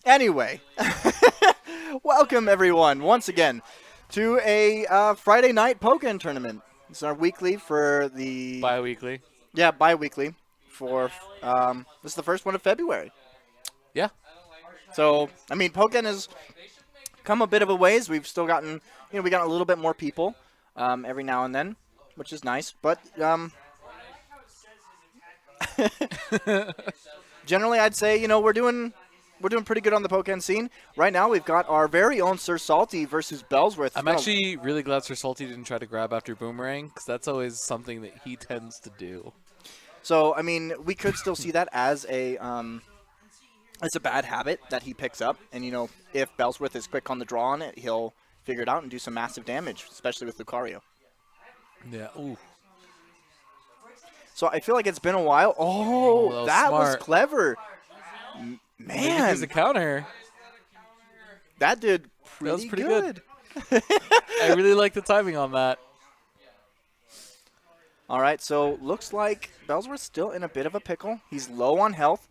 Anyway, welcome everyone once again to a Friday night Pokkén tournament. It's our weekly for the Bi-weekly. bi-weekly for this is the first one of February. Yeah. So I mean, Pokkén has come a bit of a ways. We've still gotten we got a little bit more people every now and then, which is nice. But generally, I'd say we're doing pretty good on the Pokkén scene. Right now, we've got our very own Sir Salty versus Bellsworth. I'm actually really glad Sir Salty didn't try to grab after Boomerang, because that's always something that he tends to do. So, I mean, we could still see that as a bad habit that he picks up. And, if Bellsworth is quick on the draw on it, he'll figure it out and do some massive damage, especially with Lucario. Yeah. Ooh. So I feel like it's been a while. Oh, that was clever. Man. He's a counter. That did That was pretty good. I really like the timing on that. All right, so looks like Bellsworth's still in a bit of a pickle. He's low on health,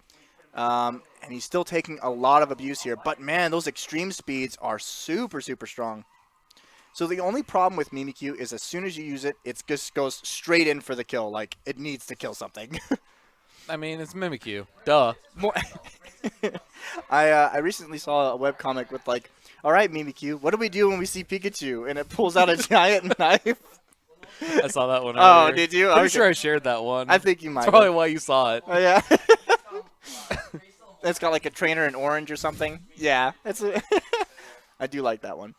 and he's still taking a lot of abuse here. But, man, those extreme speeds are super, super strong. So the only problem with Mimikyu is as soon as you use it, it just goes straight in for the kill. Like, it needs to kill something. I mean, it's Mimikyu. Duh. I recently saw a webcomic with, like, all right, Mimikyu, what do we do when we see Pikachu? And it pulls out a giant knife. I saw that one Oh, earlier. did you? Pretty sure I shared that one. I think you might. That's probably why you saw it. Oh, yeah. It's got like a trainer in orange or something. Yeah, I do like that one.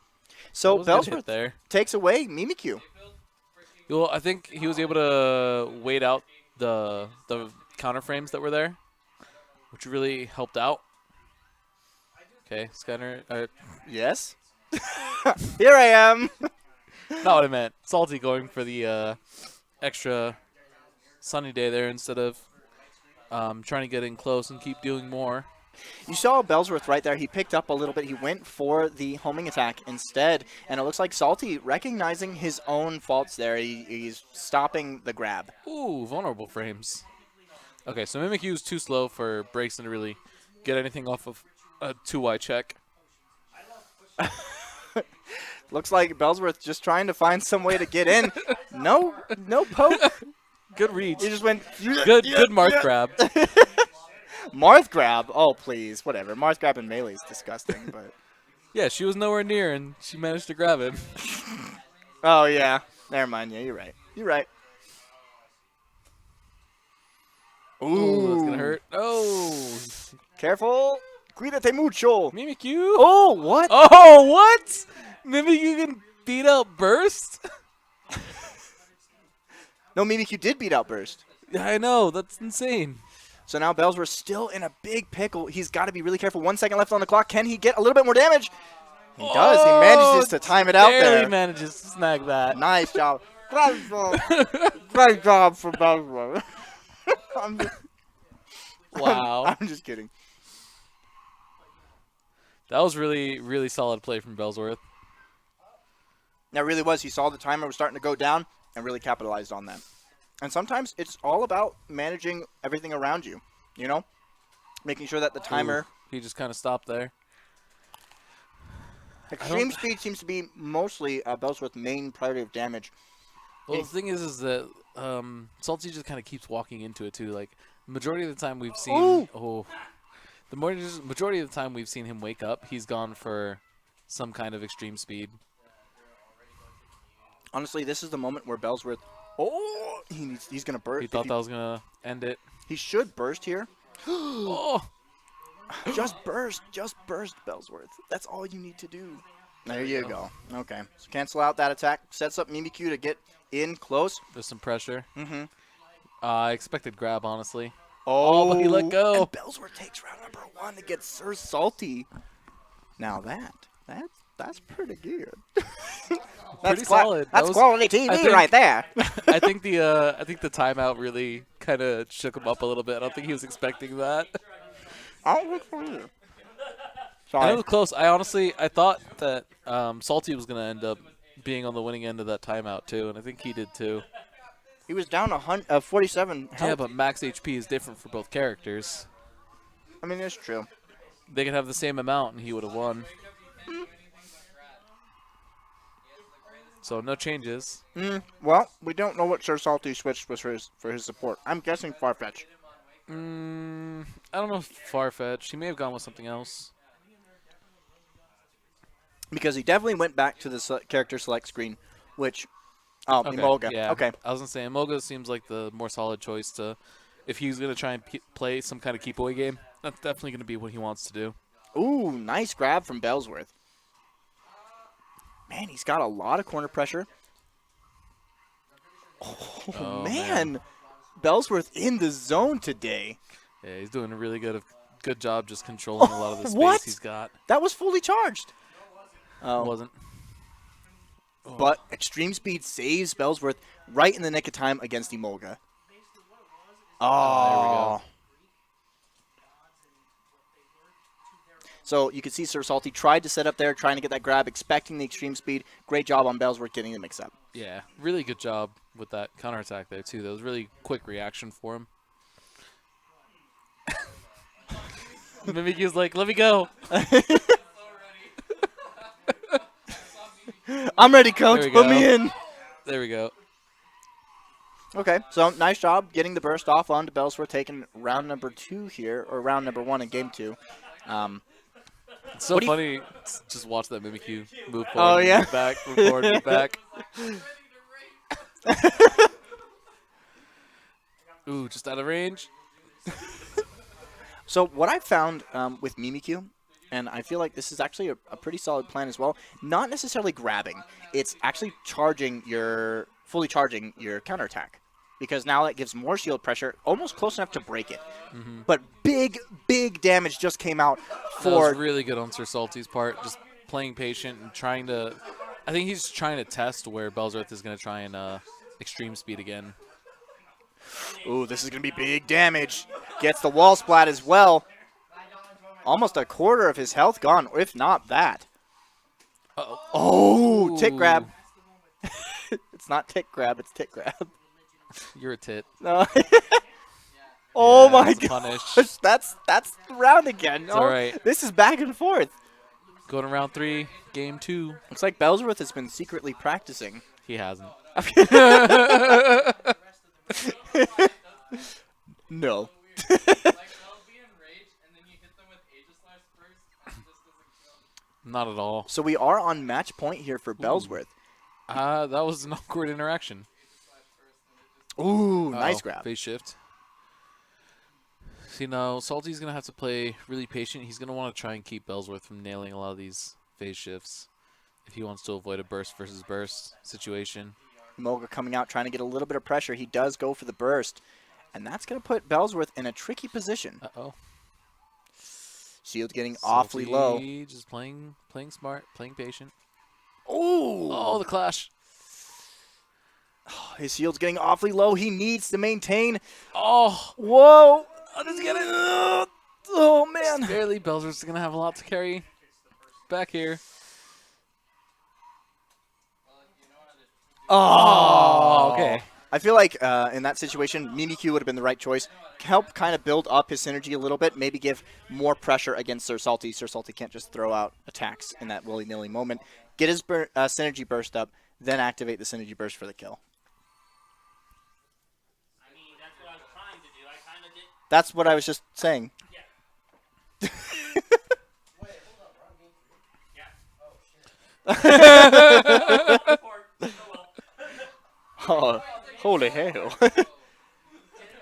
So Bellsworth there takes away Mimikyu. Well, I think he was able to wait out the counter frames that were there, which really helped out. Okay, Scanner. Yes. Here I am. Not what I meant. Salty going for the extra sunny day there instead of trying to get in close and keep doing more. You saw Bellsworth right there. He picked up a little bit. He went for the homing attack instead, and it looks like Salty recognizing his own faults there. He's stopping the grab. Ooh, vulnerable frames. Okay, so Mimikyu is too slow for Braixen to really get anything off of a 2Y check. Looks like Bellsworth just trying to find some way to get in. No poke. Good reach. He just went. Good Marth grab. Marth grab? Oh, please. Whatever. Marth grab in melee is disgusting, but. Yeah, she was nowhere near, and she managed to grab him. Oh, yeah. Never mind. Yeah, you're right. You're right. Ooh, that's going to hurt. Oh. Careful. Cuídate mucho. Mimikyu. Oh, what? Oh, what? Mimikyu can beat out Burst? No, Mimikyu did beat out Burst. I know. That's insane. So now Bellsworth's still in a big pickle. He's got to be really careful. 1 second left on the clock. Can he get a little bit more damage? He does. He manages to time it out there. Barely manages to snag that. Nice job. Great job for Bellsworth. Wow. I'm just kidding. That was really, really solid play from Bellsworth. That really was. He saw the timer was starting to go down and really capitalized on that. And sometimes it's all about managing everything around you, making sure that the timer. Ooh, he just kind of stopped there. Extreme speed seems to be mostly Bellsworth's main priority of damage. Well, the thing is that Salty just kind of keeps walking into it too. Like the majority of the time we've seen, the majority of the time we've seen him wake up, he's gone for some kind of extreme speed. Honestly, this is the moment where Bellsworth. Oh, he's gonna burst. He thought that was gonna end it. He should burst here. Oh, just burst, Bellsworth. That's all you need to do. There you go. Okay, so cancel out that attack. Sets up Mimikyu to get in close. There's some pressure. Mm-hmm. I expected grab, honestly. Oh, but he let go. And Bellsworth takes round number 1 to get Sir Salty. Now that's pretty good. Pretty solid. That's quality TV right there. I think the timeout really kind of shook him up a little bit. I don't think he was expecting that. Oh, good for you. And it was close. I thought that Salty was gonna end up being on the winning end of that timeout too, and I think he did too. He was down 47 health. Yeah, but max HP is different for both characters. I mean, it's true. They could have the same amount, and he would have won. So no changes. Well, we don't know what Sir Salty switched was for his support. I'm guessing Farfetch. I don't know if Farfetch. He may have gone with something else. Because he definitely went back to the character select screen, which... Oh, Okay, Emolga. yeah. Okay. I was going to say, Emolga seems like the more solid choice to... If he's going to try and play some kind of keep-away game, that's definitely going to be what he wants to do. Ooh, nice grab from Bellsworth. Man, he's got a lot of corner pressure. Oh, man. Bellsworth in the zone today. Yeah, he's doing a really good job just controlling a lot of the space he's got. That was fully charged. It wasn't. But extreme speed saves Bellsworth right in the nick of time against Emolga. Oh, there we go. So you can see Sir Salty tried to set up there, trying to get that grab, expecting the extreme speed. Great job on Bellsworth getting the mix-up. Yeah, really good job with that counterattack there, too. That was really quick reaction for him. Mimikyu's like, let me go. I'm ready, coach. Put me in. There we go. Okay, so nice job getting the burst off onto Bellsworth, taking round number 2 here, or round number 1 in game 2. It's so funny to just watch that Mimikyu move forward, oh, yeah? move back, move forward, move back. Ooh, just out of range. So what I found with Mimikyu, and I feel like this is actually a pretty solid plan as well, not necessarily grabbing. It's actually fully charging your counterattack. Because now that gives more shield pressure, almost close enough to break it. But big damage just came out for... That was really good on Sir Salty's part, just playing patient and trying to... I think he's trying to test where Bellsworth is going to try and extreme speed again. Ooh, this is going to be big damage. Gets the wall splat as well. Almost a quarter of his health gone, if not that. Uh-oh. Oh, tick Ooh. grab. It's not tick grab, it's tick grab. You're a tit. No. Oh Yeah, my that's a punish. gosh. That's the round again. It's all right. This is back and forth. Going to round 3, game 2. Looks like Bellsworth has been secretly practicing. He hasn't. No. Not at all. So we are on match point here for Bellsworth. That was an awkward interaction. Ooh, nice grab. Phase shift. See, now Salty's going to have to play really patient. He's going to want to try and keep Bellsworth from nailing a lot of these phase shifts if he wants to avoid a burst versus burst situation. Emolga coming out, trying to get a little bit of pressure. He does go for the burst, and that's going to put Bellsworth in a tricky position. Uh-oh. Shield getting awfully low. Just playing smart, playing patient. Ooh. Oh, the clash. His shield's getting awfully low. He needs to maintain. Oh. Whoa. Let's get it. Oh, man. Barely. Bellsworth's going to have a lot to carry back here. Oh, okay. I feel like in that situation, Mimikyu would have been the right choice. Help kind of build up his synergy a little bit, maybe give more pressure against Sir Salty. Sir Salty can't just throw out attacks in that willy-nilly moment. Get his synergy burst up, then activate the synergy burst for the kill. I mean, that's what I was trying to do. I kind of did. That's what I was just saying. Yeah. Wait, hold up, bro. Game 3. Yeah. Oh, holy hell.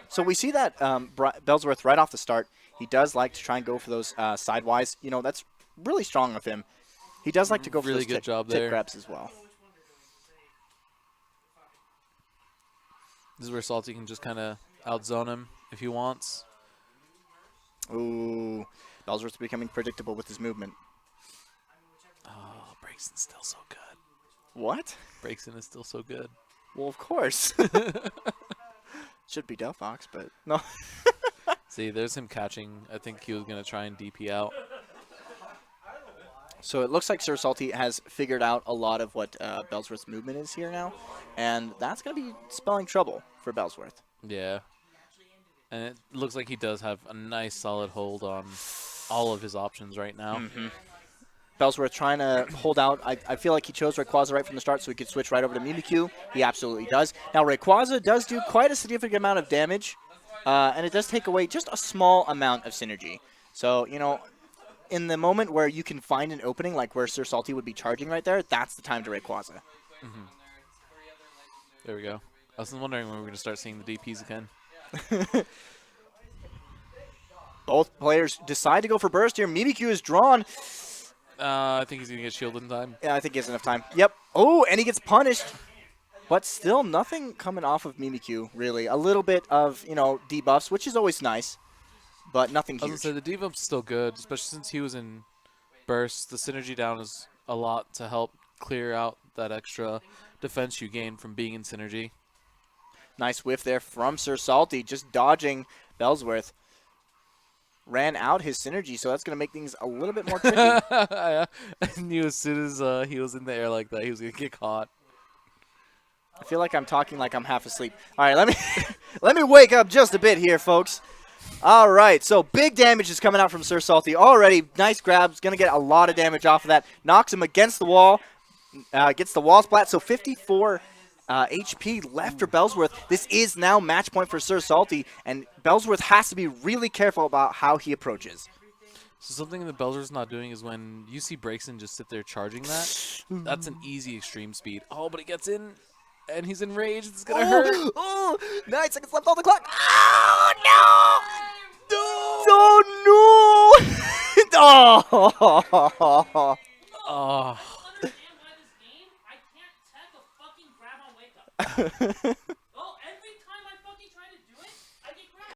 So we see that Bellsworth right off the start, he does like to try and go for those sidewise. You know, that's really strong of him. He does like to go for Really those good job tick there. grabs as well. This is where Salty can just kind of outzone him if he wants. Ooh, Bellsworth's becoming predictable with his movement. Oh, Braixen's still so good. What? Braixen is still so good. Well, of course. Should be Delphox, but no. See, there's him catching. I think he was going to try and DP out. So it looks like Sir Salty has figured out a lot of what Bellsworth's movement is here now, and that's going to be spelling trouble for Bellsworth. Yeah. And it looks like he does have a nice solid hold on all of his options right now. Bellsworth trying to hold out. I feel like he chose Rayquaza right from the start so he could switch right over to Mimikyu. He absolutely does. Now, Rayquaza does do quite a significant amount of damage, and it does take away just a small amount of synergy. So, you know, in the moment where you can find an opening, like where Sir Salty would be charging right there, that's the time to Rayquaza. There we go. I was wondering when we were going to start seeing the DPs again. Both players decide to go for burst here. Mimikyu is drawn. I think he's going to get shielded in time. Yeah, I think he has enough time. Yep. Oh, and he gets punished. But still nothing coming off of Mimikyu, really. A little bit of, you know, debuffs, which is always nice, but nothing I was huge. going to say, the debuff's still good, especially since he was in burst. The synergy down is a lot to help clear out that extra defense you gain from being in synergy. Nice whiff there from Sir Salty, just dodging Bellsworth. Ran out his synergy, so that's going to make things a little bit more tricky. I knew as soon as he was in the air like that, he was going to get caught. I feel like I'm talking like I'm half asleep. All right, let me let me wake up just a bit here, folks. All right, so big damage is coming out from Sir Salty already. Nice grabs, going to get a lot of damage off of that. Knocks him against the wall, gets the wall splat, so 54 HP left for Bellsworth. This is now match point for Sir Salty, and Bellsworth has to be really careful about how he approaches. So something that Bellsworth's not doing is when you see Braixen just sit there charging that, that's an easy extreme speed. Oh, but he gets in, and he's enraged. It's going to hurt. Oh, 9 seconds left on the clock. Oh, no! Oh, no! Oh! Oh. understand why this game I can't tech a fucking grab on wake up.